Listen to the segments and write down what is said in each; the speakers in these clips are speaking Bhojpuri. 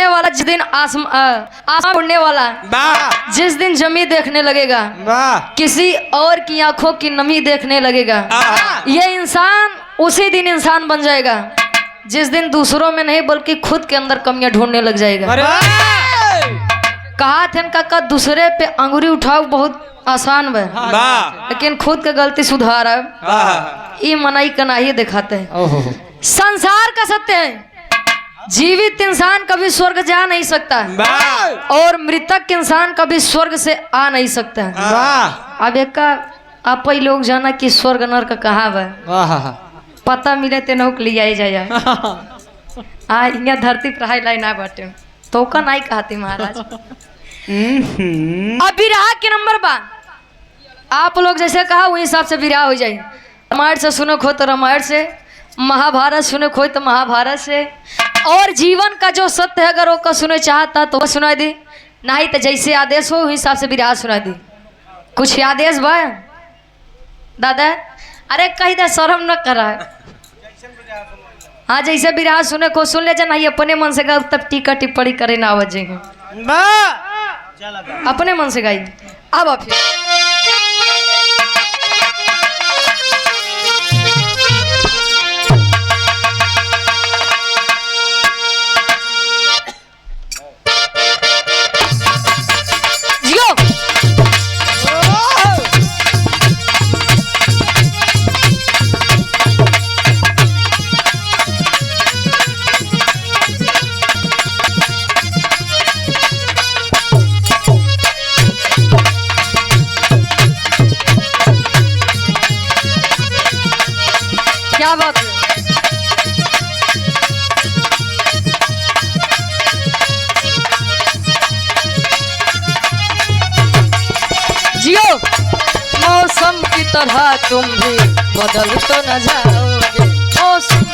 वाला जिस दिन आसमान उड़ने वाला, जिस दिन जमी देखने लगेगा, किसी और की आंखों की नमी देखने लगेगा, ये इंसान उसी दिन इंसान बन जाएगा जिस दिन दूसरों में नहीं बल्कि खुद के अंदर कमियां ढूंढने लग जाएगा। कहा थे काका दूसरे पे अंगुरी उठाओ बहुत आसान है, लेकिन खुद के गलती सुधार ये मनाई कनाही दिखाते हैं। संसार का सत्य है, जीवित इंसान कभी स्वर्ग जा नहीं सकता और मृतक इंसान कभी स्वर्ग से आ नहीं सकता। अब एक आप ही लोग जाना कि स्वर्ग नरक कहाँ है, पता मिले ते नौक लिया जाए यहाँ धरती पर हाई लाइन आ बाटे तो का नहीं कहती महाराज। अब विराह के नंबर बा, आप लोग जैसे कहा वही हिसाब से विराह हो जाए। रामायण से सुनो खो तो रामायण से, महाभारत सुनो खो तो महाभारत से, और जीवन का जो सत्य है अगर वो का सुने चाहता तो वह सुना दी, नहीं तो जैसे आदेश हो उस हिसाब से विराह सुना दी। कुछ आदेश बा दादा? अरे कही दे शर्म न करा। हाँ जैसे विराह सुने को सुन ले जा, नहीं अपने मन से गा तब टीका टिप्पणी करे ना आवाज अपने मन से गाई। अब आप क्या बात है? जियो मौसम की तरह तुम भी बदल तो न जाओगे मौसम।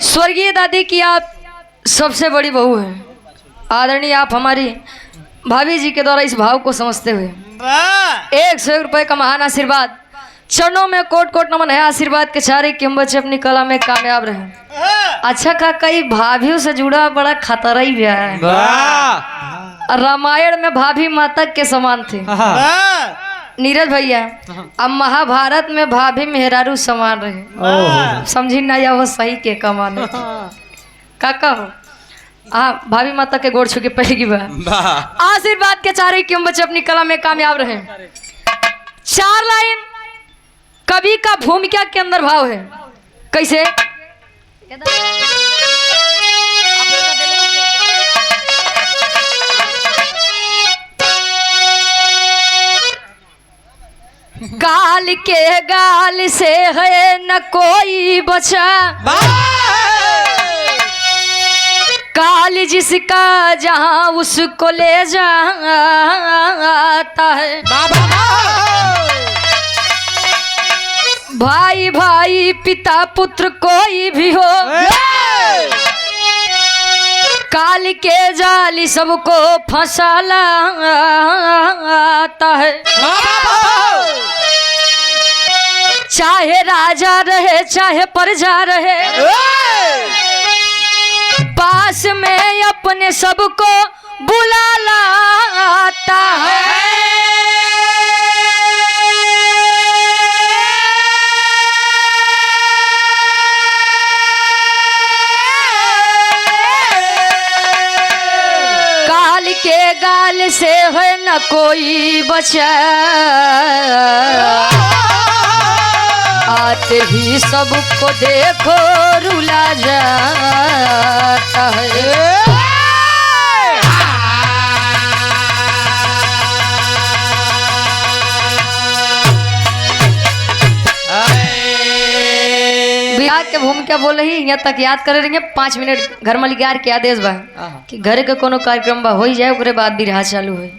स्वर्गीय दादी की आप सबसे बड़ी बहू है, आदरणीय आप हमारी भाभी जी के द्वारा इस भाव को समझते हुए 100 रुपए का महान आशीर्वाद, चरणों में कोट कोट नमन है। आशीर्वाद के चारे कि हम बच्चे अपनी कला में कामयाब रहे। अच्छा का कई भाभियों से जुड़ा बड़ा खतरा ही है। रामायण में भाभी माता के समान थे नीरज भैया, अब महाभारत में भाभी मेहरारू समान रहे। समझी ना या वो सही के कमाने काका हो। हाँ भाभी माता के गोड़ छू के पहली बार आशीर्वाद के चारे क्यों बच्चे अपनी कला में कामयाब रहे। 4 लाइन कवि का भूमिका के अंदर भाव है, कैसे? गाल के गाल से है न कोई बचा, काल जिसका जहां उसको ले जाता है। भाई भाई पिता पुत्र कोई भी हो, काल के जाली सबको फंसा लाता है। चाहे राजा रहे चाहे प्रजा रहे, पास में अपने सबको बुला लाता है। काल के गाल से है न कोई बचा, आते ही सबको देखो रुला जाता है। बिहार के भूमिका बोल रही यहाँ तक याद कर रहेंगे। 5 मिनट घर मलिकार के आदेश बा कि घर के कोनो कार्यक्रम बा हो जाए ओकरे बाद बिरहा चालू है।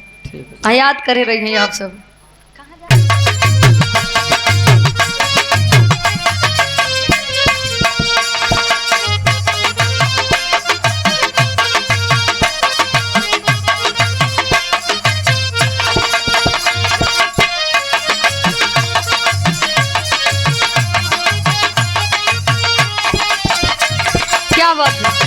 याद करे रही हैं आप सब। क्या बात है।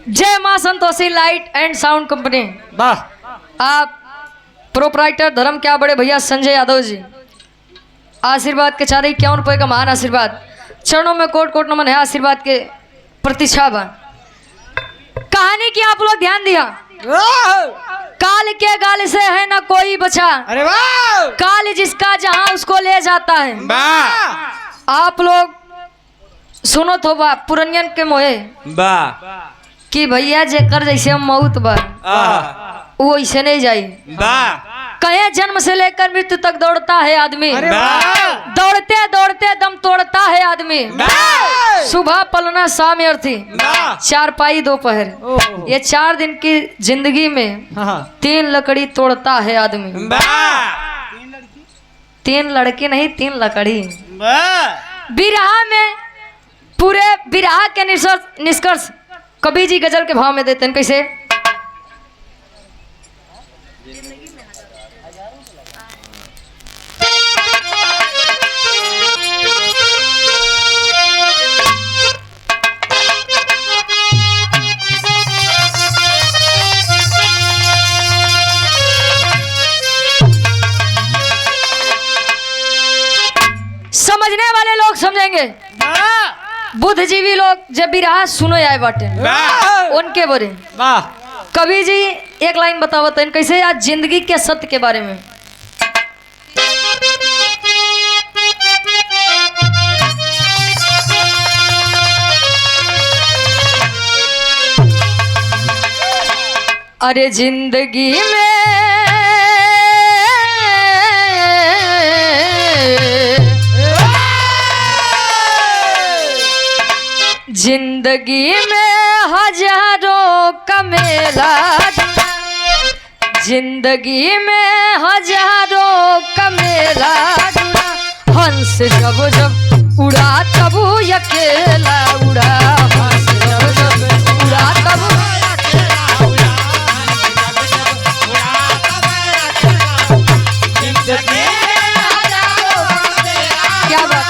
जय मां संतोषी लाइट एंड साउंड कंपनी। वाह। आप प्रोपराइटर धर्म क्या बड़े भैया संजय यादव जी आशीर्वाद के 451 रुपये का महान आशीर्वाद। चरणों में कोट कोट नमन है। आशीर्वाद के प्रतीक्षा बा। कहानी की आप लोग ध्यान दिया। काल के गाल से है ना कोई बचा। अरे वाह। काल जिसका जहां उसको ले जाता है। आप लोग सुनो तो बा पुरनियन के मोहे कि भैया जेकर जैसे मौत बा वो ऐसे नहीं जाई। कहे जन्म से लेकर मृत्यु तक दौड़ता है आदमी। दौड़ते दौड़ते दम तोड़ता है आदमी। सुबह पलना शाम अर्थी 4 पाई दोपहर। ये 4 दिन की जिंदगी में 3 लकड़ी तोड़ता है आदमी। 3 लड़की नहीं 3 लकड़ी। बिरहा में पूरे बिरहा के निष्कर्ष कबीर जी गजल के भाव में देते हैं। कैसे? समझने वाले लोग समझेंगे। बुद्धिजीवी लोग जब भी रहा सुनो आए बाटे उनके बारे। कवि जी एक लाइन बतावत है कैसे आज जिंदगी के सत्य के बारे में। अरे जिंदगी में जिंदगी में हजारों का मेला। जिंदगी में हजारों का मेला। हंस जब जब उड़ा तब अकेला उड़ा। हंस जब जब उड़ा तब क्या बात।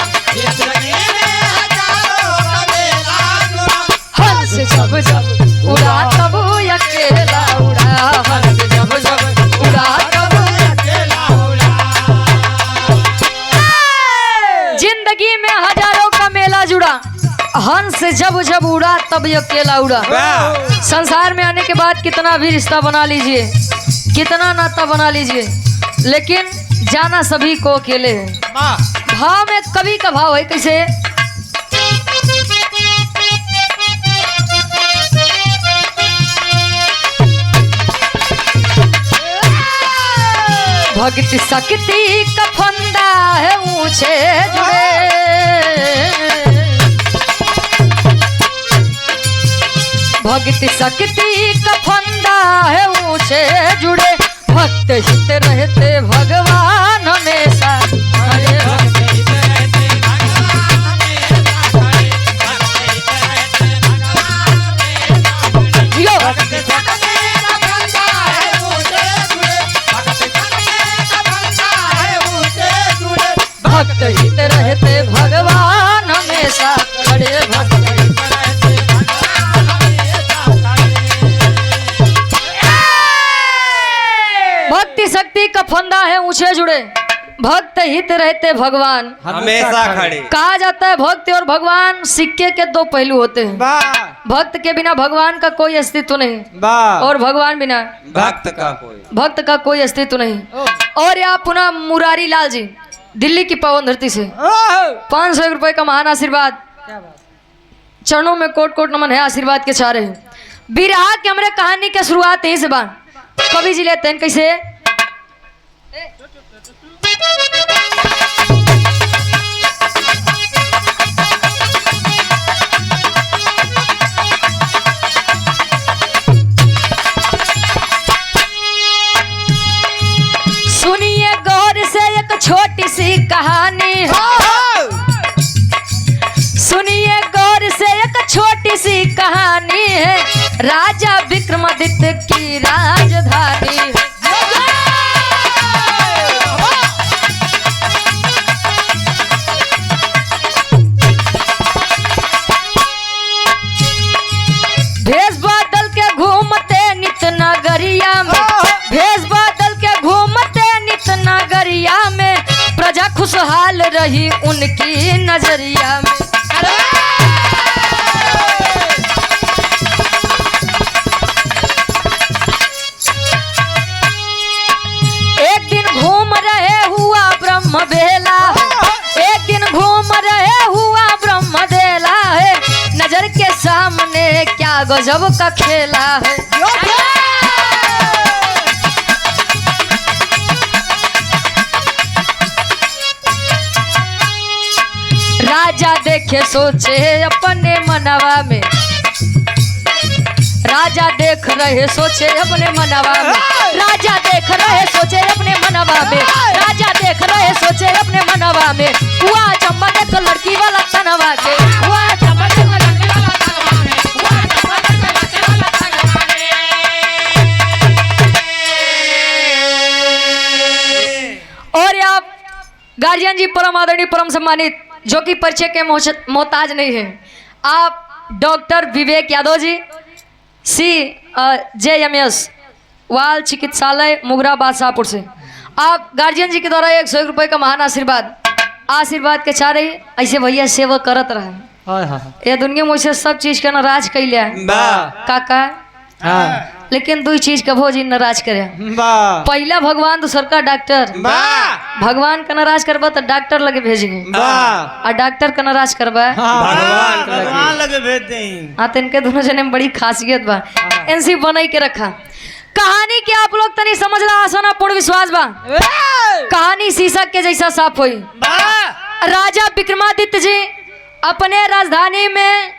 हंस जब जब उड़ा तब अकेला उड़ा। हंस जब जब उड़ा तब अकेला उड़ा। जिंदगी में हजारों का मेला जुड़ा। हंस जब जब उड़ा तब अकेला उड़ा। संसार में आने के बाद कितना भी रिश्ता बना लीजिए, कितना नाता बना लीजिए, लेकिन जाना सभी को अकेले है। भाव में कवि का भाव है कैसे? भक्ति शक्ति का फंदा है ऊंचे जुड़े। भक्ति शक्ति का फंदा है ऊंचे जुड़े। भक्त भक्त हित रहते भगवान हमेशा खड़े भक्त हित रहते भगवान हमेशा खड़े भक्त भक्ति शक्ति का फंदा है ऊंचे जुड़े भक्त हित रहते भगवान हमेशा खड़े। कहा जाता है भक्त और भगवान सिक्के के दो पहलू होते हैं। भक्त के बिना भगवान का कोई अस्तित्व नहीं और भगवान बिना भक्त का कोई अस्तित्व नहीं। और यहाँ पुनः मुरारी लाल जी दिल्ली की पावन धरती से 500 रुपए का महान आशीर्वाद, चरणों में कोट कोट नमन है, आशीर्वाद के चारे बिरहा के हमरे कहानी के शुरुआत यहीं से बा। कवि जी लेते हैं कैसे सुनिए गौर से एक छोटी सी कहानी है। सुनिए गौर से एक छोटी सी कहानी है, राजा विक्रमादित्य की राजधानी है। भेष बदल के घूमते नित नगरिया में, भेष बदल के घूमते नित नगरिया में, प्रजा खुशहाल रही उनकी नजरिया में। एक दिन घूम रहे हुआ ब्रह्म बेला है, एक दिन घूम रहे हुआ ब्रह्म बेला है, नजर के सामने क्या गजब का खेला है। राजा देखे सोचे अपने मनवा में, राजा देख रहे सोचे अपने मनवा में, राजा देख रहे सोचे अपने मनवा में, राजा देख रहे सोचे अपने मनवा में, हुआ चंबा देख लड़की वाला तनवा के, हुआ चंबा देख लड़की वाला तनवा में, हुआ चंबा देख लड़की वाला तनवा में। और आप गार्जियन जी परम आदरणीय परम सम्मानित जो कि परिचय के मोहताज नहीं है, आप डॉक्टर विवेक यादव जी CJMS वाल चिकित्सालय मुगराबाद शाहपुर से, आप गार्जियन जी के द्वारा 101 रुपए का महान आशीर्वाद के चाह रही ऐसे भैया सेवा करत रहे। ये दुनिया में वैसे सब चीज का नाराज कैले काका, लेकिन दो चीज का भोजी नाराज करे। पहला भगवान दूसर का डॉक्टर, भगवान का नाराज करबा तो डॉक्टर लगे भेजेंगे और डॉक्टर का नाराज करबा भगवान लगे भेज दें। हाँ, तो इनके दोनों जने में बड़ी खासियत बा, एनसी बनाई के रखा। कहानी के आप लोग तनी समझ ला, आसाना पूर्ण विश्वास बा, कहानी शीशक के जैसा साफ हुई। राजा विक्रमादित्य जी अपने राजधानी में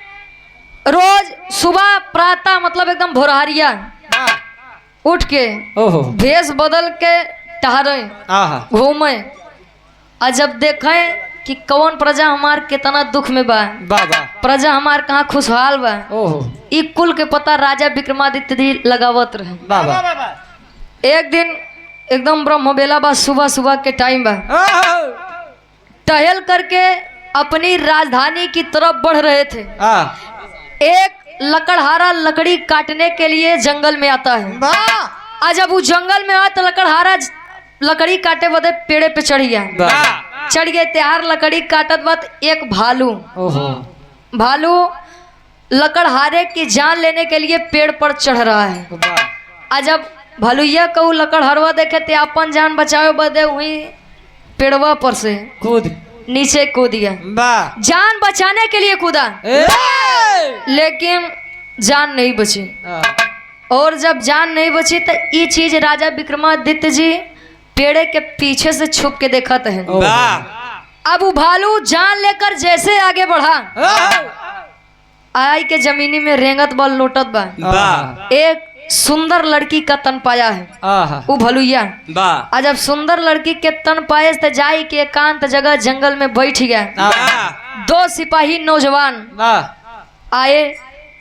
रोज सुबह प्रातः मतलब एकदम भोरहरिया उठ के भेष बदल के टहरे घूमे, और जब देखे कि कौन प्रजा हमार कितना दुख में बा, प्रजा हमार कहाँ खुशहाल बा, ई कुल के पता राजा विक्रमादित्य जी लगावत रहे। एक दिन एकदम ब्रह्म बेला बा, सुबह सुबह के टाइम बा, टहल करके अपनी राजधानी की तरफ बढ़ रहे थे। एक लकड़हारा लकड़ी काटने के लिए जंगल में आता है, और जब वो जंगल में आया तो लकड़हारा लकड़ी काटे बदे पेड़े पे चढ़ गए। त्यार लकड़ी काटत बाद एक भालू लकड़हारे की जान लेने के लिए पेड़ पर चढ़ रहा है। और जब भालुया को लकड़हरवा देखे ते अपन जान बचावे बदे वही पेड़वा पर से नीचे कूदिया, जान बचाने के लिए कूदा, लेकिन जान नहीं बची। और जब जान नहीं बची तो ये चीज राजा विक्रमादित्य जी पेड़े के पीछे से छुप के देखते हैं। अब वो भालू जान लेकर जैसे आगे बढ़ा, आई के जमीनी में रेंगत बल लोटत बा, एक सुंदर लड़की का तन पाया है वो भलुइया। वाह आज जब सुंदर लड़की के तन पाए तो जाई के एकांत जगह जंगल में बैठ गया। दो सिपाही नौजवान आए।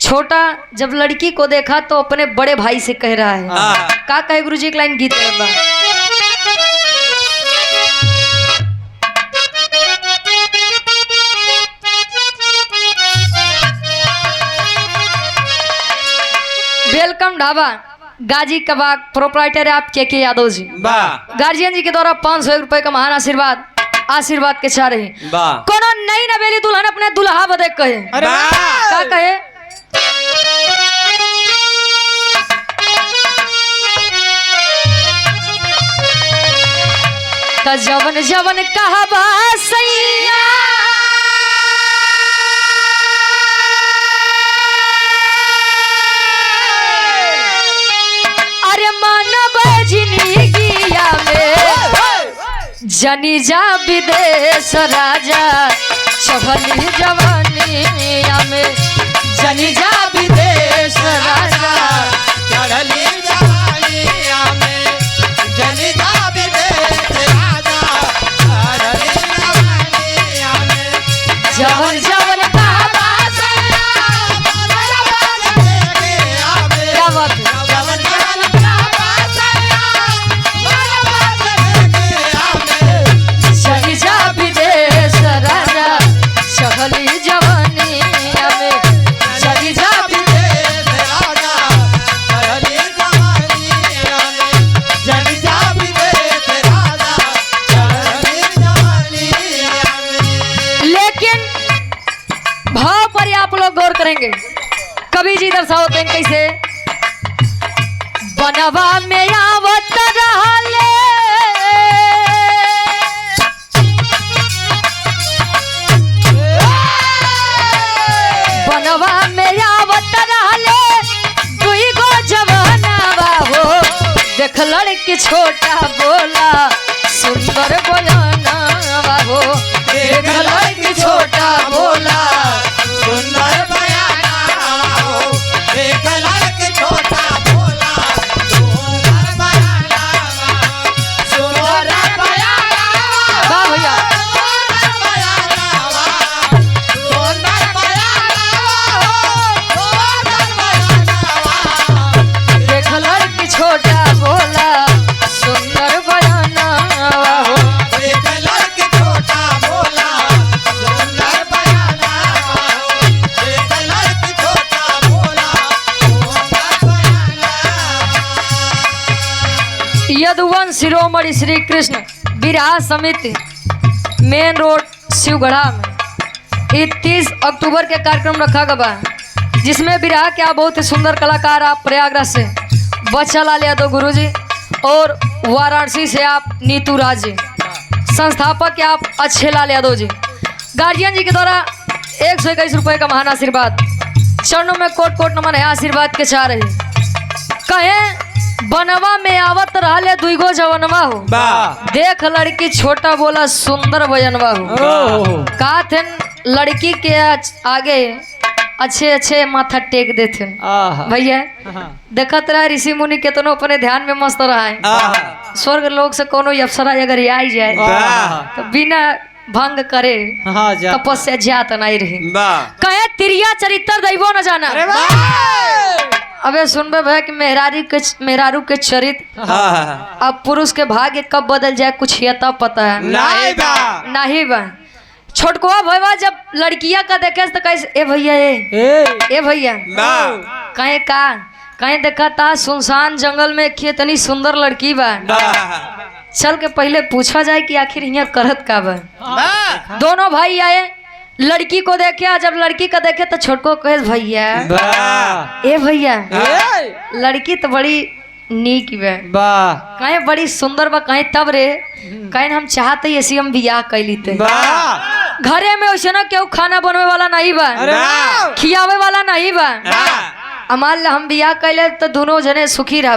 छोटा जब लड़की को देखा तो अपने बड़े भाई से कह रहा है, का कहे गुरुजी? एक लाइन गीत है बा। वेलकम ढाबा गाजी कबाब प्रोपराइटर आप के यादव जी। गार्जियन जी के द्वारा 500 रुपए का महान आशीर्वाद के चाह रही। कोनो नई नवेली दुल्हन अपने दुल्हा बदे कहे, का कहे? त जवन जवन कहबा सैया जनी जा विदेश राजा चढ़ली जवानिया में। जनी जा विदेश राजा चढ़ली जवानिया में। जनी जा विदेश राजा चढ़ली जवानिया में। जवन जवन कहबा सैया क्या बात है? जनी जा विदेश राजा चढ़ली जवानिया में। जनी जा विदेश राजा चढ़ली जवानिया में। जनी जा विदेश राजा चढ़ली जवानिया में। लेकिन भाव पर आप लोग गौर करेंगे। कवि जी दर्शाते हैं कैसे? बनवा में आवत रहले बनवा में आवत रहले दुई गो जवानवा हो। देख लड़की छोटा बोला सुंदर बयानवा हो। देख लड़की छोटा बोला सुंदर बयाना हो। देख लड़की छोटा बोला सुंदर बयाना हो। सुंदर बयाना वाह भैया। सुंदर बयाना हो। सुंदर बयाना हो। सुंदर बयाना हो। देख लड़की छोटा बोला सुंदर बयानवा हो। देख लड़की छोटा बोला सुंदर बयाना हो। देख लड़की छोटा बोला सुंदर बयाना हो। यदुवंश शिरोमणि श्री कृष्ण विराह समिति मेन रोड शिवगढ़ा में 30 अक्टूबर के कार्यक्रम रखा गया, जिसमें विराह के आप बहुत ही सुंदर कलाकार आप प्रयागराज से बच्चा लाल यादव गुरु जी और वाराणसी से आप नीतू राज जी, संस्थापक के आप अच्छे लाल यादव जी। गार्जियन जी के द्वारा 121 रुपए का महान आशीर्वाद चरणों में कोट कोट नमन है। आशीर्वाद के चाह रही कहे बनवा में आवत रहले दुई गो जवनवा हो। देख लड़की छोटा बोला सुंदर बयनवा हो। का थे लड़की के आगे अच्छे अच्छे माथा टेक देते भैया। देखत रहा ऋषि मुनि केतनो अपने ध्यान में मस्त रहा है। स्वर्ग लोग से कोनो अप्सरा अगर आई जाए तो बिना भंग करे तपस्या जात नहीं रही। कहे तिरिया चरित्र दैवो न जाना। अबे सुनबे भाई कि मेहरारू के चरित्र अब पुरुष के भाग्य कब बदल जाए कुछ ये तब पता है नहीं बा। छोटकुआ भैया जब लड़किया का देखे तो कैसे ए भैया ए भैया कहे का कहे देखा था सुनसान जंगल में कितनी सुंदर लड़की बा। चल के पहले पूछा जाए कि आखिर यहाँ करत का बा। दोनों भाई आए लड़की को देखे। जब लड़की का देखे तो छोटको कहे भैया ए भैया लड़की तो बड़ी नीक बा। कहे बड़ी सुंदर बा। कहे तब रे कहे हम चाहते ऐसी हम बियाह कैली थे। घरे में वैसे ना क्यों खाना बनवे वाला नहीं बा, खियावे वाला नहीं बा। मान हम बियाह कैले तो दोनों जने सुखी रह।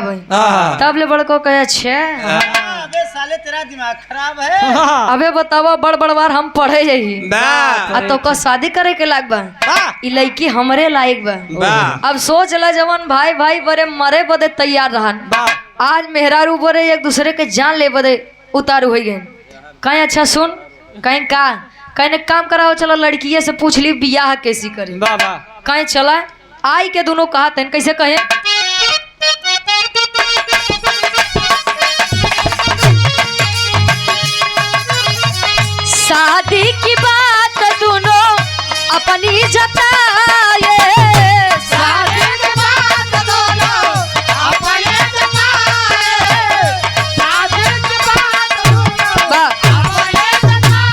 तब ले बड़को कहे अच्छे साले तेरा दिमाग खराब है। अबे बतावा बड़ बड़ बार हम पढ़े यही तो का शादी करे के लाग बा। ई लड़की हमरे लायक बा। वाह अब सोच ला जवन भाई भाई बड़े मरे बदे तैयार रहन, वाह आज मेहरारू बड़े एक दूसरे के जान ले बदे उतारू हो गए। कहीं अच्छा सुन, कहीं का कहीं ने काम कराओ, चलो लड़किये से पूछ ली बियाह कैसी करे। वाह वाह कहीं चला आई के दोनों कहा तन कैसे कहे, शादी की बात दोनों अपनी जताए, शादी की बात दोनों अपने जताए, शादी की बात दोनों वाह। अपने जताए।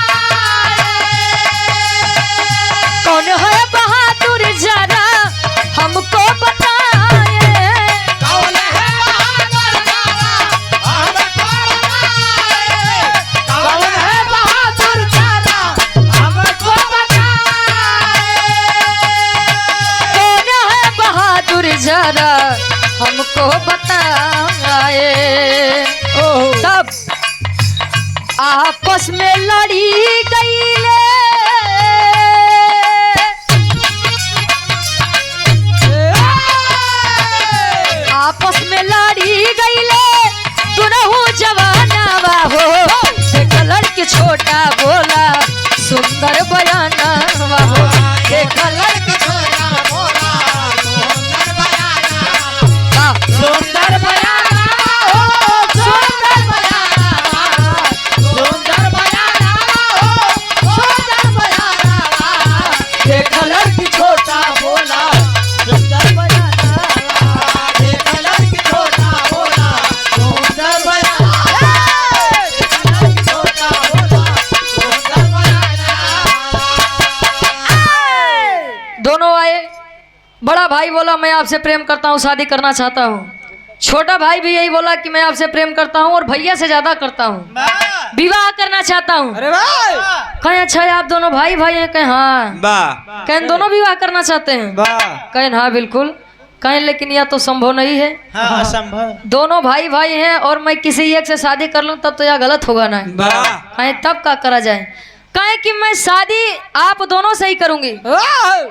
कौन है बहादुर जरा हमको बताए, कौन है बहादुर जरा हमको बताए, कौन है बहादुर जरा हमको बताए। कौन है बहादुर जरा हमको बताए। तब आपस में लड़ी गई ले, आपस में लड़ी गई ले दुनहु जवाना हो, देख लड़की छोटा बोला सुंदर बयाना हो, देख लड़की छोटा बोला सुंदर बयाना, वाह। सुंदर बयाना हो, सुंदर बयाना, सुंदर बयाना हो, सुंदर बयाना। देख लड़की छोटा बोला सुंदर बयाना, देख लड़की छोटा बोला सुंदर बयाना, देख लड़की छोटा बोला सुंदर बयाना। दोनों आए, बड़ा भाई बोला मैं आपसे प्रेम करता हूँ, शादी करना चाहता हूँ। छोटा भाई भी यही बोला कि मैं आपसे प्रेम करता हूँ और भैया से ज्यादा करता हूँ, विवाह करना चाहता हूँ। अरे भाई कहें अच्छा है आप दोनों भाई भाई हैं, कहें हाँ, वाह कहें दोनों विवाह करना चाहते हैं, वाह कहें हाँ बिल्कुल, कहें लेकिन यह तो संभव नहीं है, हाँ संभव। दोनों भाई भाई हैं और मैं किसी एक से शादी कर लूँ तब तो यह गलत होगा ना। वाह कहें तब का करा जाए, कहें कि मैं शादी आप दोनों से ही करूंगी,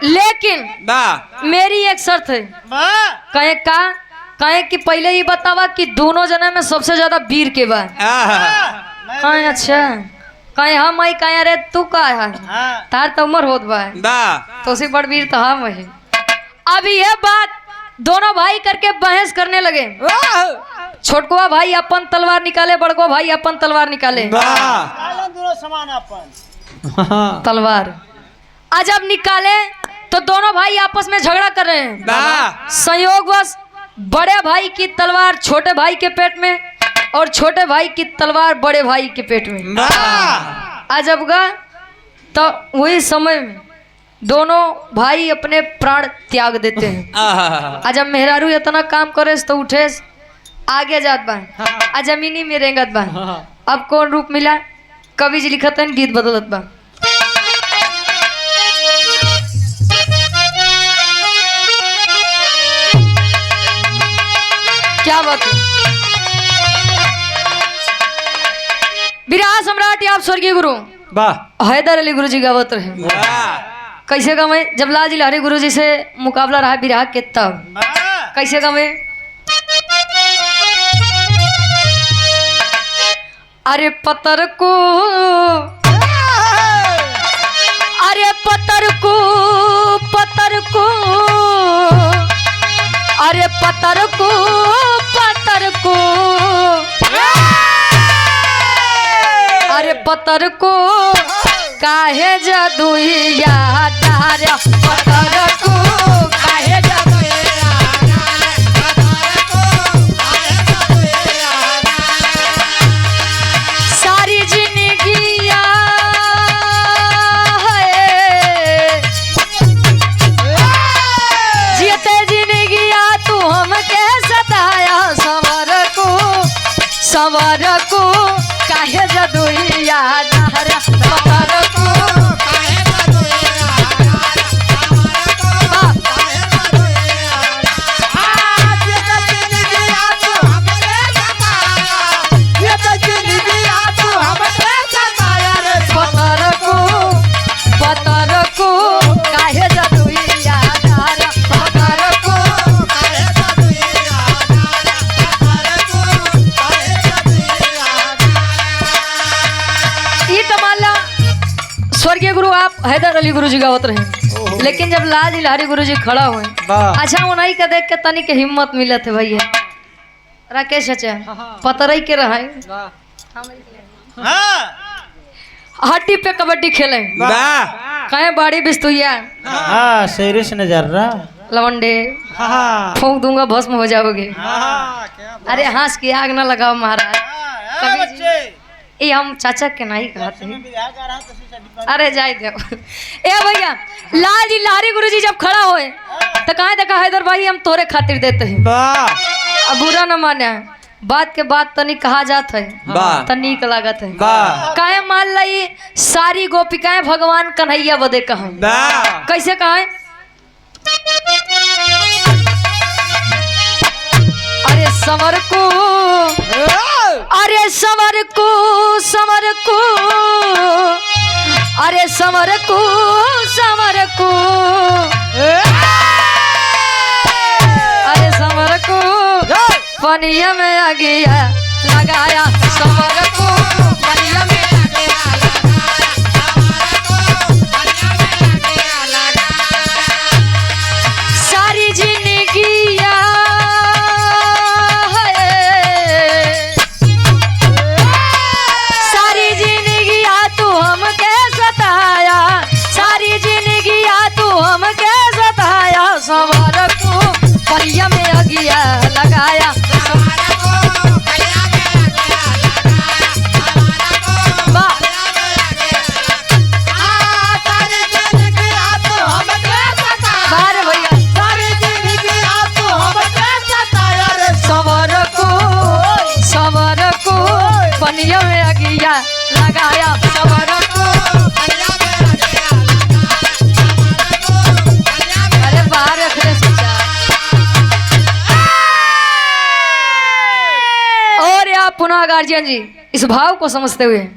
लेकिन वाह मेरी एक शर्त है। कहें का, कहें कि पहले ही बतावा कि दोनों जने में सबसे ज्यादा वीर के बा। कहें अच्छा, कहें हाँ माई, कहें अरे तू का है, तार तो उम्र होत बा, वाह तो उसी बड़ वीर तो हम है। अभी यह बात दोनों भाई करके बहस करने लगे। छोटकुआ भाई अपन तलवार निकाले, बड़को भाई अपन तलवार निकाले। वाह दोनों समान अपन तलवार आज अब निकाले तो दोनों भाई आपस में झगड़ा कर रहे हैं। वाह संयोगवश बड़े भाई की तलवार छोटे भाई के पेट में और छोटे भाई की तलवार बड़े भाई के पेट में। वाह आज अब गा तो वही समय में दोनों भाई अपने प्राण त्याग देते हैं। आज अब मेहरारू इतना काम करे तो उठे आगे जात बा, आज जमीनी में रेंगत बा। अब कौन रूप मिला, कवि जी लिखत है गीत बदलत बा। क्या बात है, विराह सम्राट आप स्वर्गीय गुरु वाह हैदर अली गुरु जी गावत रहे। वाह कैसे गवे, जब लाजी लहरी गुरु जी से मुकाबला रहा विराह के तब कैसे गवे, अरे पतर को, अरे पतर को, पतर को, अरे पतर को, पतर को, अरे पतर को काहे जदुइया डार, पतर को काहे जदुइया सारी जिंदगिया है जियते जिंदगिया तू हमके सताया, संवर को, संवर को काहे जदुइया डार, पतर को पतर को काहे जदुइया हैदर अली गुरुजी गावत रहे, लेकिन जब लाल लहरी गुरुजी खड़ा हुए, अच्छा उन्हीं के देख के तनी के हिम्मत मिले थे भैया। राकेश चाचा पतरई के रहे हाँ हड्डी पे कबड्डी खेले, कहे बाड़ी बिस्तुया हाँ शेर से नजर रहा लवंडे हाँ फूंक दूंगा भस्म हो जाओगे। अरे हंस की आग ना लगाओ महाराज, बच्चे ये हम चाचा के नहीं कहते हैं। अरे जाए दे ए भैया, लाल जी लहरी गुरुजी जब खड़ा होए तो कहे देखा हैदर भाई हम तोरे खातिर देते हैं, अब बुरा न माने, बात के बात तनी कहा जात है तनिक लागत है। काहे मान ली सारी गोपिकाएं भगवान कन्हैया बदे कहे, कैसे कहे? अरे समर को, अरे समर को, समर को, अरे समर को, समर को, अरे समर को पनिया में आ गया लगाया, समर को पनिया में आ गया लगाया, सारी जिंदगिया सारी जिंदगिया तू हमके सताया, सारी जिंदगिया तू हमके सताया, समर को पनिया में आ गया लगाया, पनिया में आ गया लगाया, समर को अरे बाहर रख दे सोचा। और आप पुनः गार्जियन जी इस भाव को समझते हुए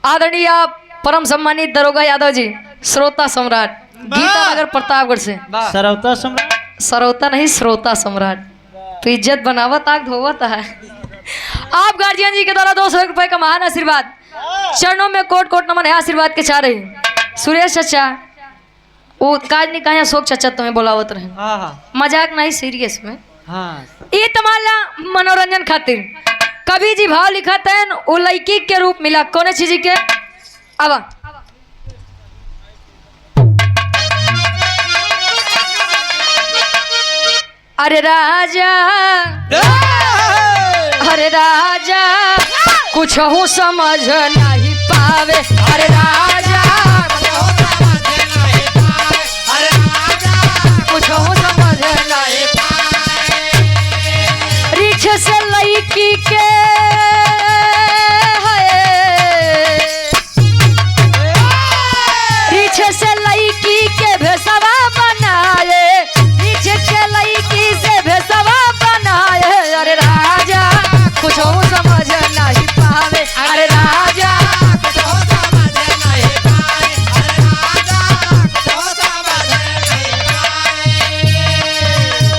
आदरणीय आप परम सम्मानित दरोगा यादव जी, श्रोता सम्राट गीता नगर प्रतापगढ़ से, सरौता सम्राट, सरौता नहीं श्रोता सम्राट, तो इज्जत बनावत आग धोवत है। आप गार्जियन जी के द्वारा 200 रुपए का महान आशीर्वाद, चरणों में कोट कोट नमन है, आशीर्वाद के चाह रही सुरेश चाचा वो काज नहीं कहा, अशोक चाचा तुम्हें बोलावत रहे, मजाक नहीं सीरियस में, ये तुम्हारा मनोरंजन खातिर कभी जी भाव लिखा था वो लड़की के रूप मिला कौन चीज के। अब अरे राजा, अरे राजा कुछ हूँ समझ नहीं पावे, अरे राजा कुछ हूँ समझ नहीं पावे, रिछ से लड़की के रिछ से लड़की के भेसवा बनाए, रिछ के लड़की से भेसवा बनाए, अरे राजा कुछ समझ नहीं पावे, अरे राजा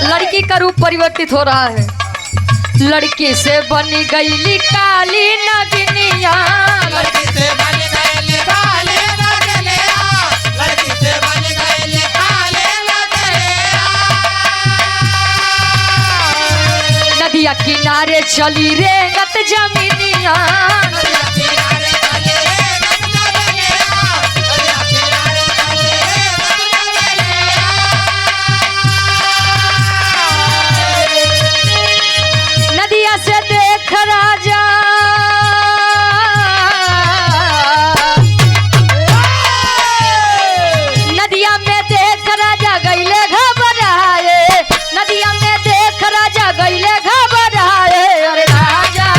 लड़की का रूप परिवर्तित हो रहा है, लड़की से बनी गईली काली नगिनिया, लड़की से बनी गईली काली नगिनिया, लड़की से बनी गईली काली नगिनिया, नदिया किनारे चली रेंगत जमीनिया, नदिया किनारे चली रेंगत जमीनिया, नदिया किनारे चली रेंगत जमीनिया, नदिया से देख राजा नदिया में देख राजा गईले घबराए, नदिया में देख राजा गईले घबराए, अरे राजा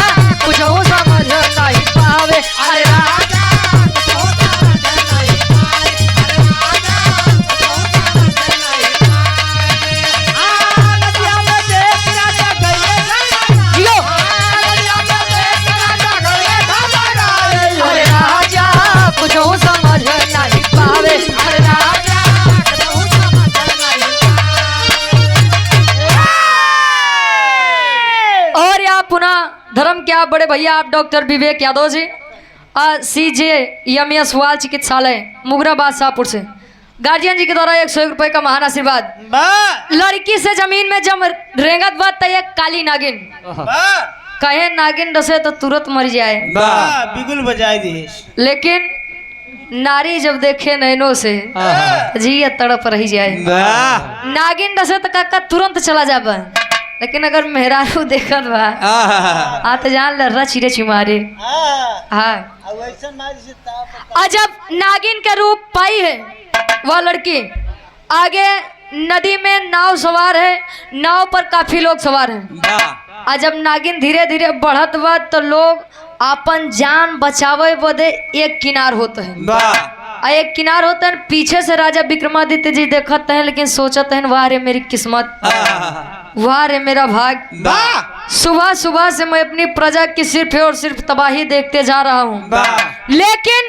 कुछ समझ नहीं पावे, अरे राजा धर्म के आप बड़े भैया आप डॉक्टर विवेक यादव जी, CJMS वाल चिकित्सालय मुगराबाद शाहपुर से गार्जियन जी के द्वारा 101 रुपए का महान आशीर्वाद। वाह लड़की से जमीन में जब रेंगत बात तो एक काली नागिन वाह कहे नागिन डसे तो तुरंत मर जाए, वाह बिगुल बजाई दी। लेकिन नारी जब देखे नैनों से जी तड़प रही जाए। नागिन डसे तो काका तुरंत चला जाबा, लेकिन अगर मेहरारू देखत बा आ तो जान लर्रा चिरे चिमारे। हाँ अजब नागिन का रूप पाई है वह लड़की। आगे नदी में नाव सवार है, नाव पर काफी लोग सवार हैं। आ जब नागिन धीरे धीरे बढ़त बा तो लोग अपन जान बचावे बदे एक किनार होते हैं। आ एक किनार होता है, पीछे से राजा विक्रमादित्य जी देखते हैं, लेकिन सोचते हैं वाह रे मेरी किस्मत, वाह रे मेरा भाग। सुबह सुबह से मैं अपनी प्रजा की सिर्फ और सिर्फ तबाही देखते जा रहा हूँ, लेकिन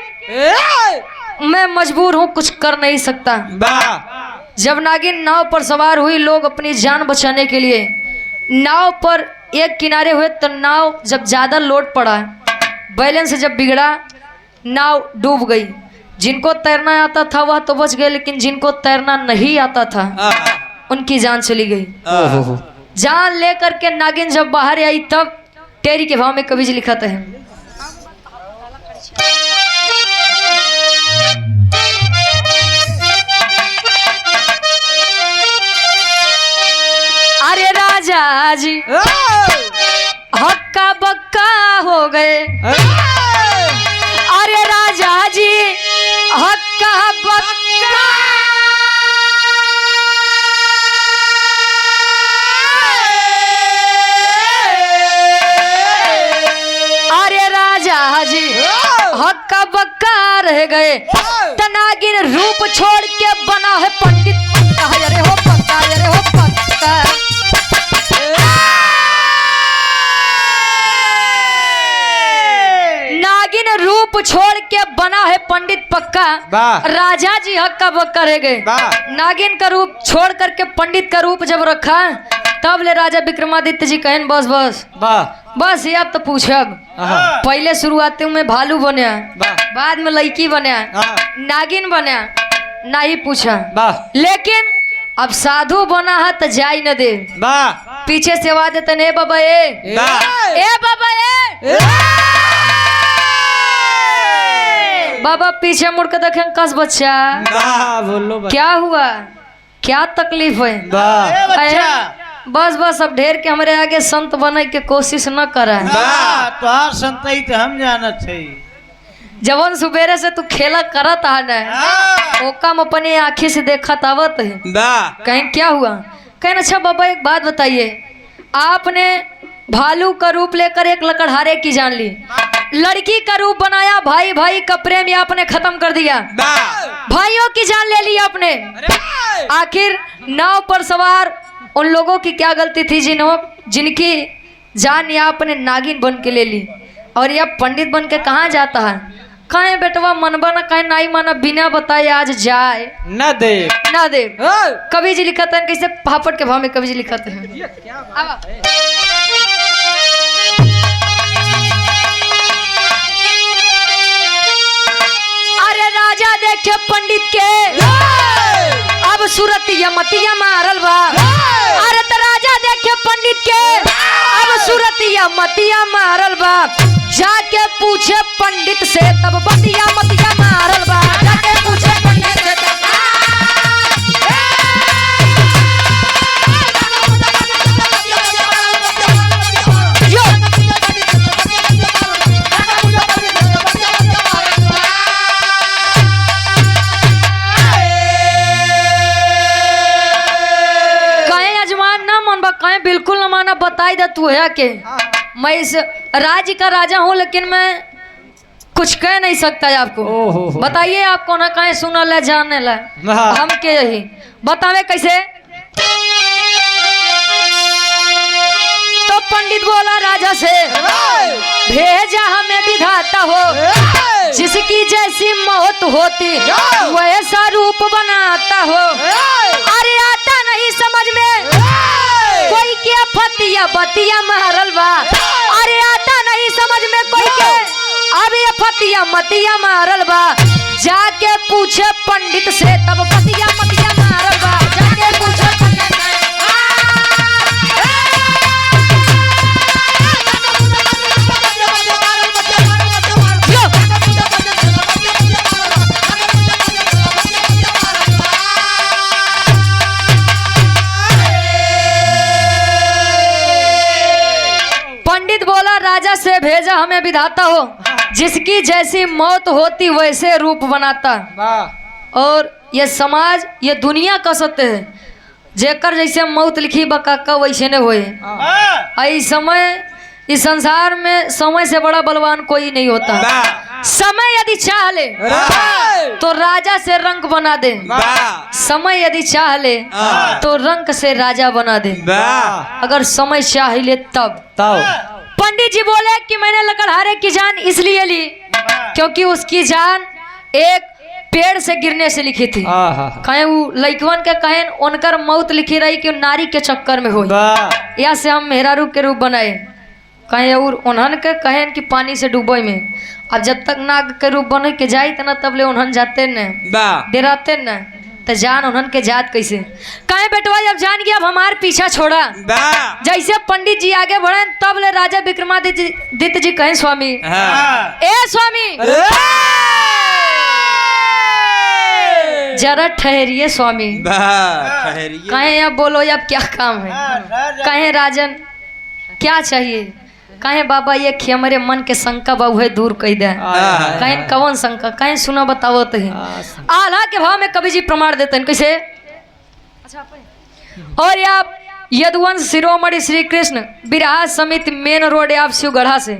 मैं मजबूर हूँ, कुछ कर नहीं सकता। जब नागिन नाव पर सवार हुई, लोग अपनी जान बचाने के लिए नाव पर एक किनारे हुए तो नाव जब ज्यादा लोड पड़ा, बैलेंस जब बिगड़ा, नाव डूब गई। जिनको तैरना आता था वह तो बच गए, लेकिन जिनको तैरना नहीं आता था उनकी जान चली गई। जान लेकर के नागिन जब बाहर आई तब टेरी के भाव में कवि जी लिखा है, अरे राजा जी हक्का बक्का हो गए, अरे राजा जी हक्का बक्का, अरे राजा जी हक्का बक्का रह गए। नागिन रूप छोड़ के बना है पंडित पक्का, अरे हो पक्का, अरे हो पक्का। नागिन रूप छोड़ के बना है पंडित पक्का, राजा जी हक्का बक्का रह गए। नागिन का रूप छोड़ करके पंडित का रूप जब रखा तब ले राजा विक्रमादित्य जी कहन बस बस बस ये अब तो पूछब। पहले शुरुआत में भालू बने, बाद में लड़की बने, नागिन बने, ना ही पूछा, लेकिन अब साधु बना है तो जाई न दे। पीछे से आवाज देते ए बाबा ए बाबा ए बाबा पीछे मुड़ के देखें कस बच्चा बोलो क्या हुआ, क्या तकलीफ है। बस बस अब ढेर के हमारे आगे संत बने के कोशिश न करे। तोहार संत तो हम जानत है। जवन सुबेरे से तू खेला करत आ न ओकम अपने आँखी से देखा आवत है। कहीं क्या हुआ, कहीं अच्छा बाबा एक बात बताइए, आपने भालू का रूप लेकर एक लकड़हारे की जान ली, लड़की का रूप बनाया, भाई भाई का प्रेम आपने खत्म कर दिया, भाइयों की जान ले ली आपने। आखिर नाव पर सवार उन लोगों की क्या गलती थी जिनकी जान या आपने नागिन बन के ले ली, और यह पंडित बन के कहाँ जाता है। कहे बेटवा मनबा ना कहे नाई माना, बिना बताए आज जाए न दे। कवि जी लिखा था कैसे पापड़ के भाव में कवि जी लिखा था, अरे राजा देखे पंडित के अब सूरतिया मतिया मारल बा, अरे तो राजा देखे पंडित के अब सूरतिया मतिया मारल बा, जाके पूछे पंडित से तब बतिया मतिया मारल बा, जाके पूछे पंडित से तब बिल्कुल न माना, बताई दे तू है के मैं इस राज्य का राजा हूँ, लेकिन मैं कुछ कह नहीं सकता है आपको। बताइए आपको ना कहीं सुना ले जाने ला हम के यही बतावे कैसे। तो पंडित बोला राजा से भेजा हमें विधाता हो, जिसकी जैसी मौत होती वैसा रूप बनाता हो, अरे आता नहीं समझ में कोई के फतिया बतिया मारल बा, अरे आता नहीं समझ में कोई के अब ये फतिया मतिया मतिया मारल बा जाके पूछे पंडित से तब मतिया मतिया मारल बा जाके पूछे पंडित से। पंडित बोला राजा से भेजा हमें विधाता हो जिसकी जैसी मौत होती वैसे रूप बनाता। और ये समाज ये दुनिया का सत्य है जेकर जैसे मौत लिखी बकाका वैसे ने होए। इस समय इस संसार में समय से बड़ा बलवान कोई नहीं होता। समय यदि चाह ले तो राजा से रंक बना दे, समय यदि चाह ले तो रंक से राजा बना दे, अगर समय चाह ले तब। पंडित जी बोले कि मैंने लकड़हारे की जान इसलिए ली क्योंकि उसकी जान एक पेड़ से गिरने से लिखी थी। कहे वो लइकवन के कहें उनकर मौत लिखी रही कि नारी के चक्कर में हुई, या से हम मेहरारू के रूप बनाए। कहे और उन्हन के कहें कि पानी से डूबे में, अब जब तक नाग के रूप बने के जाए तना तब ले उन्हन जाते न डराते न तो जान उन्हन के जात कैसे। कहे बेटवा जब जान गया अब हमार पीछा छोड़ा। जैसे पंडित जी आगे बढ़े तब ले राजा विक्रमादित्य जी कहें स्वामी ए स्वामी जरा ठहरिए स्वामी। कहे अब बोलो अब क्या काम है। कहे राजन क्या चाहिए। कहे बाबा ये हमारे मन के शंका बाबू है दूर कह दे। कहे कौन शंका। कहे सुना बताओ तो आल्हा के भाव में कवि जी प्रमाण देते हैं कैसे। और आप यदुवंश शिरोमणि श्री कृष्ण बिरहा समिति मेन रोड आप शिवगढ़ा से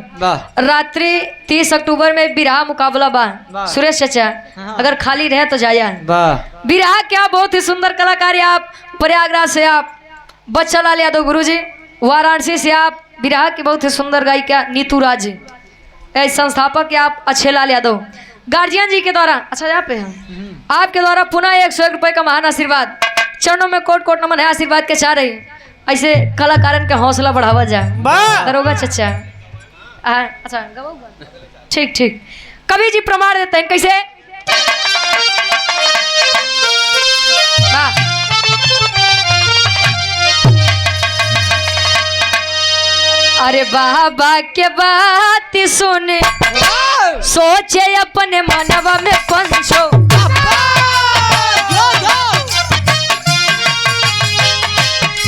रात्रि 30 अक्टूबर में बिरहा मुकाबला बा। सुरेश चाचा अगर खाली रहे तो जाया। बिरहा क्या बहुत ही सुंदर कलाकार आप प्रयागराज से आप बच्चा लाल यादव गुरुजी, वाराणसी से आप बिरहा की बहुत ही सुंदर गायिका नीतू राज, संस्थापक आप अच्छे लाल यादव, गार्जियन जी के द्वारा अच्छा यहाँ पे हैं आपके द्वारा पुनः 101 रुपए का महान आशीर्वाद। चरणों में कोट कोट नमन है आशीर्वाद के चाह रही। ऐसे कलाकारन का हौसला बढ़ावा जाए। दरोगा चचा अच्छा ठीक ठीक। कवि जी प्रमाण देते हैं कैसे। अरे बाबा के बात सुने सोचे अपने मनवा में पंचो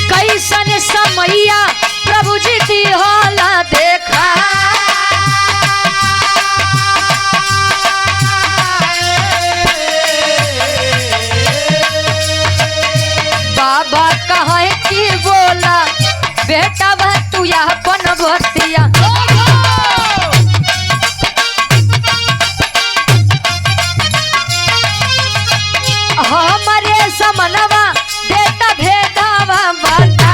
कैसन समैया प्रभु जी दी होला देखा। बाबा कहे कि बोला बेटा वह तू अपन भक्तिया हमारे समनवा देता भेदावा बता।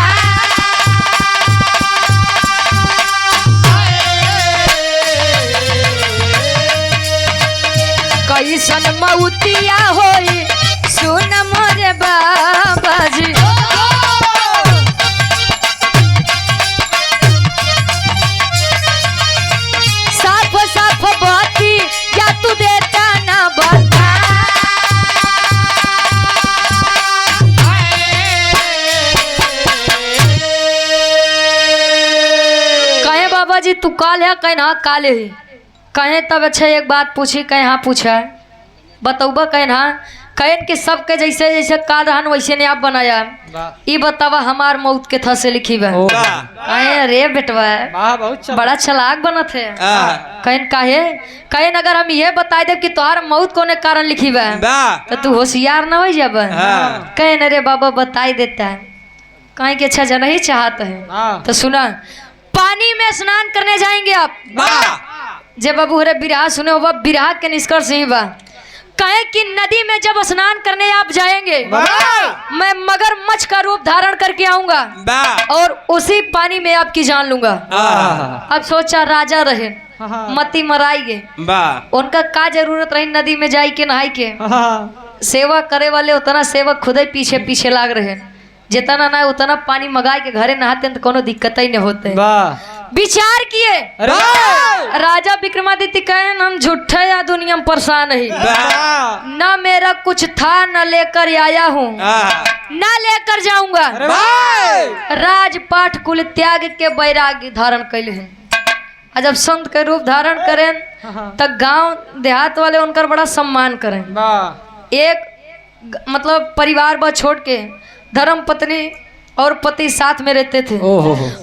कैसन मऊतिया होई सुन मोरे बाबा जी। साफ साफ बाती या तू देता ना बता। कहे बाबा जी तू काल है कहे ना काले ही। कहे तब अच्छा एक बात पूछी कहे हाँ पूछा है बतौबा कहे ना कहे कि सबके जैसे जैसे काल रहन वैसे ने आप बनाया। ये बतावा हमार मौत के था से लिखी बा। कहे अरे बेटवा बड़ा चलाक बनत है। कहें काहे। कहें अगर हम ये बता दे कि तुम्हार मौत कोने कारण लिखी बा तो तू होशियार ना हो जब। कहें अरे बाबा बताई देता है। कहें कि अच्छा जाना ही चाहता है तो सुना पानी में स्नान करने जाएंगे आप। जब बाबू हरे बिरहा सुने हो बिरहा के निष्कर्ष ही बा। कहे कि नदी में जब स्नान करने आप जाएंगे मैं मगरमच्छ का रूप धारण करके आऊंगा और उसी पानी में आपकी जान लूंगा। अब सोचा राजा रहे मती मराई उनका का जरूरत रही नदी में जाई के नहाई के। सेवा करे वाले उतना सेवक खुद ही पीछे पीछे लाग रहे जितना ना उतना पानी मंगाए के घरे नहाते तो कोनो दिक्कत ही नहीं होते। विचार किए अरे राजा विक्रमादित्य कहे हम झूठे या दुनिया में परेशान है, न मेरा कुछ था न लेकर आया हूँ न लेकर जाऊंगा। राजपाट कुल त्याग के वैराग्य धारण कैले हैं। और जब संत के रूप धारण करें तब गांव देहात वाले उनका बड़ा सम्मान करें। एक मतलब परिवार बा छोड़ के धर्म पत्नी और पति साथ में रहते थे।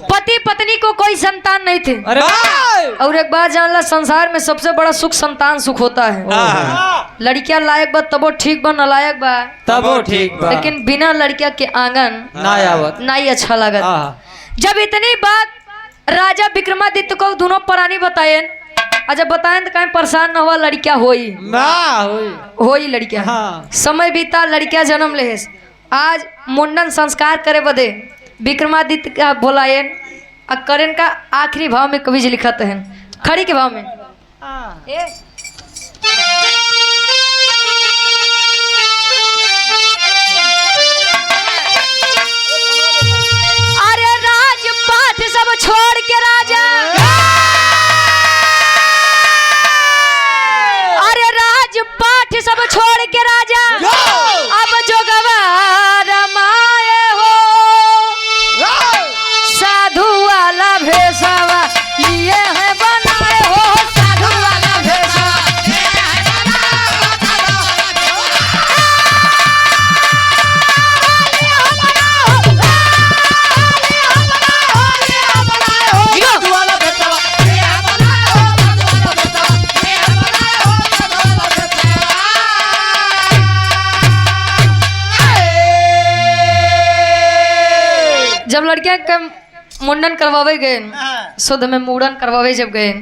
पति पत्नी को कोई संतान नहीं थे। अरे और एक बात जान ला, संसार में सबसे बड़ा सुख संतान सुख होता है। लड़कियां लायक बा तबो ठीक बा, नलायक बा तबो ठीक बा, लेकिन बिना लड़किया के आंगन ना आवत नहीं अच्छा लागत। जब इतनी बात राजा विक्रमादित्य को दोनों प्राणी बताए, और जब बताएं तो कहीं परेशान न हुआ, लड़किया होई ना होई लड़किया। समय बीता, लड़किया जन्म ले। आज मुंडन संस्कार करे बदे विक्रमादित्य का बोलायन और करेन का आखिरी भाव में कवि जी लिखते हैं, खड़ी के भाव में। अरे राजपाट सब छोड़ के राजा, अरे राजपाट सब छोड़ के राजा अब जोगवा रमाए हो, साधु वाला भेषवा लिए है बनाए हो, साधु वाला भेषवा जब लड़कियां का मुंडन करवावे गए, शुद्ध में मुंडन करवावे जब गए,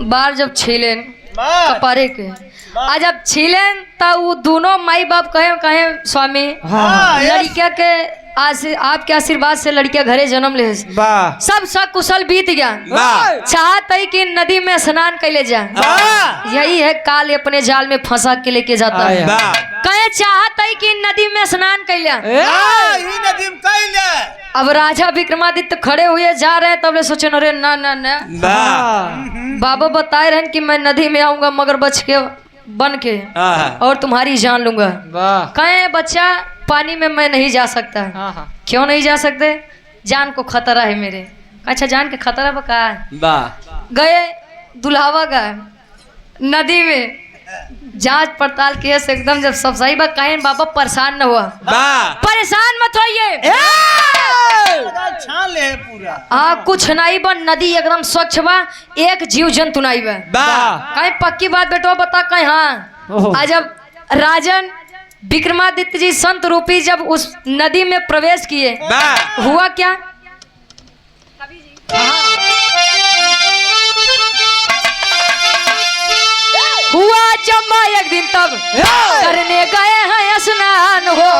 बाल जब छीलें कपारे के, आज जब छीलें तो वो दोनों माई बाप कहे स्वामी लड़किया के आपके आशीर्वाद से लड़किया घरे जन्म ले, सब सकुशल बीत गया। चाहत है कि नदी में स्नान कैले जाए, यही है काल अपने जाल में फंसा के लेके जाता है। कहे चाहत है कि नदी में स्नान कैले, अब राजा विक्रमादित्य खड़े हुए जा रहे हैं, तब ले सोचे अरे ना ना ना बाबा बताए रहे कि मैं नदी में आऊंगा मगर बच के बन के और तुम्हारी जान लूंगा। कहे बच्चा पानी में मैं नहीं जा सकता। क्यों नहीं जा सकते? जान को खतरा है मेरे। अच्छा जान के खतरा बका गए दुल्हावा गए नदी में, जांच पड़ताल किए से एकदम जब सब सही बात कहें बाबा परेशान न हुआ, परेशान मत होइए, छान ले पूरा। हाँ कुछ नहीं बा, नदी एकदम स्वच्छ बा, एक जीव जंतु नहीं बा। कहीं पक्की बात बेटो बता कहीं। हाँ आज जब राजन विक्रमादित्य जी संत रूपी जब उस नदी में प्रवेश किए, हुआ क्या? हुआ जम्मा एक दिन तब करने गए हैं स्नान हो,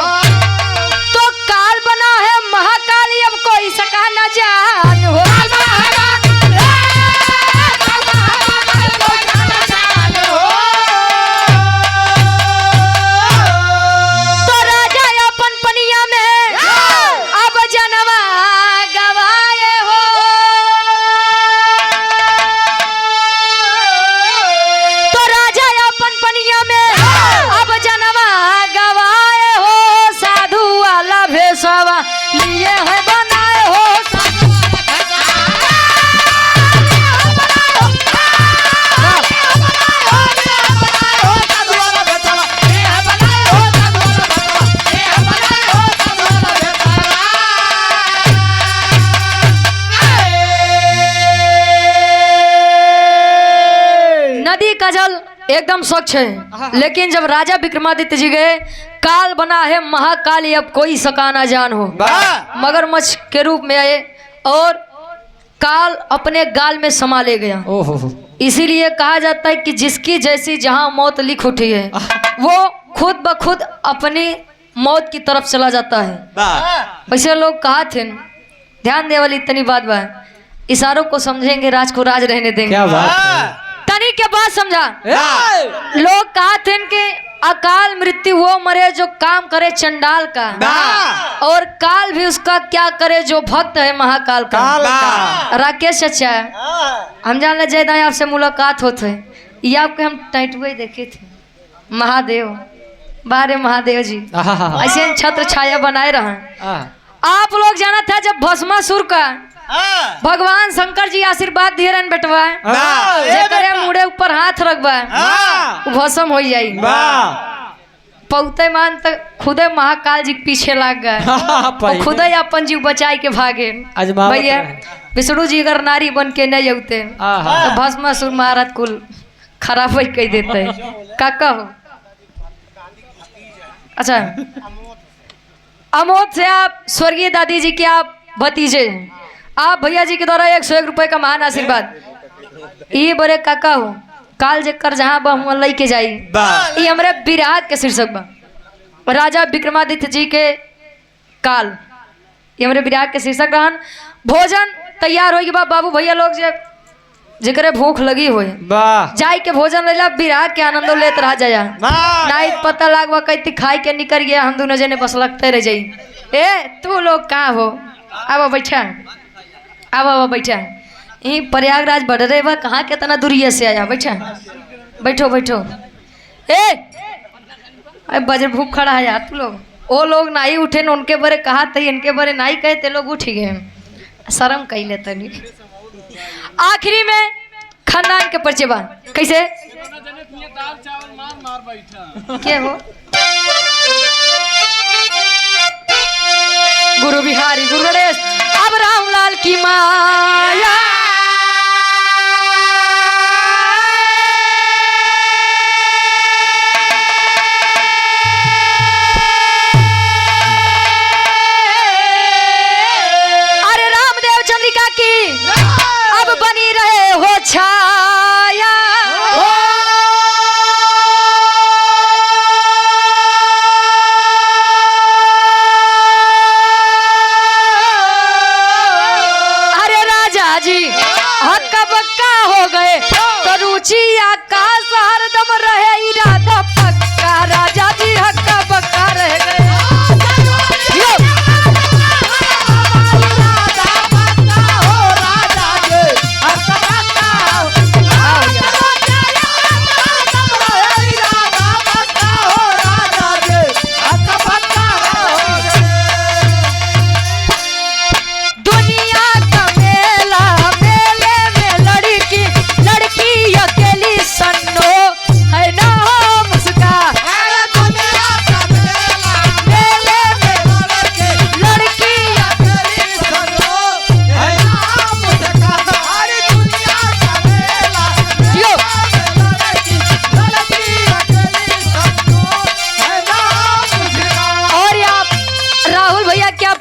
तो काल बना है महाकाली अब कोई सका न जान हो। तो राजा अपन पनिया में अब जनवा गवाए हो, तो राजा अपन पनिया में अब जनवा गवाए हो, साधु वाला भेषवा लिए है बनाए हो, नदी का जल एकदम स्वच्छ है। लेकिन जब राजा विक्रमादित्य जी गए, काल बना है महाकाली अब कोई सका ना जान हो, मगरमच्छ के रूप में आए और काल अपने गाल में समा ले गया। इसीलिए कहा जाता है कि जिसकी जैसी जहां मौत लिख उठी है वो खुद ब खुद अपनी मौत की तरफ चला जाता है। वैसे लोग कहा थे, ध्यान दे वाली इतनी बात बा, इशारों को समझेंगे राज को राज रहने देंगे। क्या बात है? तनी के बात समझा। लोग कहा थे कि अकाल मृत्यु वो मरे जो काम करे चंडाल का, और काल भी उसका क्या करे जो भक्त है महाकाल का। राकेश चाचा, हम जान ले जय आपसे मुलाकात होते है, ये आपके हम टैटुए देखे थे। महादेव, बारे महादेव जी ऐसे छत्र छाया बनाए रहे। आप लोग जाना था जब भस्मासुर का भगवान शंकर जी आशीर्वाद दिए रहन बेटवा, जेकरे मुड़े ऊपर हाथ रखबा भस्म हो जाई। पौते मान तक खुदे महाकाल जी के पीछे लाग गए, खुदे अपन जीव बचाई के भागे। भैया विष्णु जी अगर नारी बन के नहीं होते तो भस्मासुर महाराज कुल खराब ही कह देते। काका हो अच्छा, अमोद से आप स्वर्गीय दादी जी के आप भतीजे, आप भैया जी के द्वारा 101 रुपए का महान आशीर्वाद। ये बड़े काका हो काल जकर जहाँ बहु लई के जाई, ये हमारे विराट के शीर्षक बा राजा विक्रमादित्य जी के काल, ये हमारे विराट के शीर्षक रहन। भोजन तैयार होगी बा बाबू भैया लोग जेकरे भूख लगी हो जाई के भोजन लेला विराट के आनंद लेत रह जाया। नहीं पता लागवा कहती खाई के निकल गया, हम दोनों जने बस लगते रह जाई। ए तू लोग कहाँ हो, अब बैठा, अब बैठा, यही प्रयागराज बढ़ रहे बा, कहाँ कितना दूरिया से आया। बैठा, बैठो बैठो। ए बजर भूख खड़ा है यार तू लोग। वो लोग नहीं उठे न, उनके बारे कहा थे, इनके बारे नहीं कहे थे, लोग उठ गए। शर्म कही लेते नहीं। आखिरी में खानदान के परिचय बा कैसे क्या हो। गुरु बिहारी गुरु गणेश अब रामलाल की माया। अरे रामदेव चंद्रिका की अब बनी रहे हो छाया। हक्का बक्का हो गए तो रुचिया का हरदम रहे इरादा पक्का। राजा जी हक्का बक्का रह गए।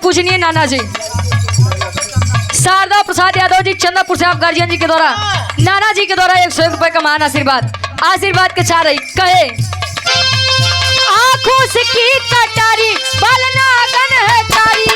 पूजनीय नाना जी शारदा प्रसाद यादव जी चंद्रपुर से आप गार्जियन जी के द्वारा नाना जी के द्वारा 101 रुपए का महान आशीर्वाद के चाह रही कहे। आंखों से की कटारी बलनागन है तारी।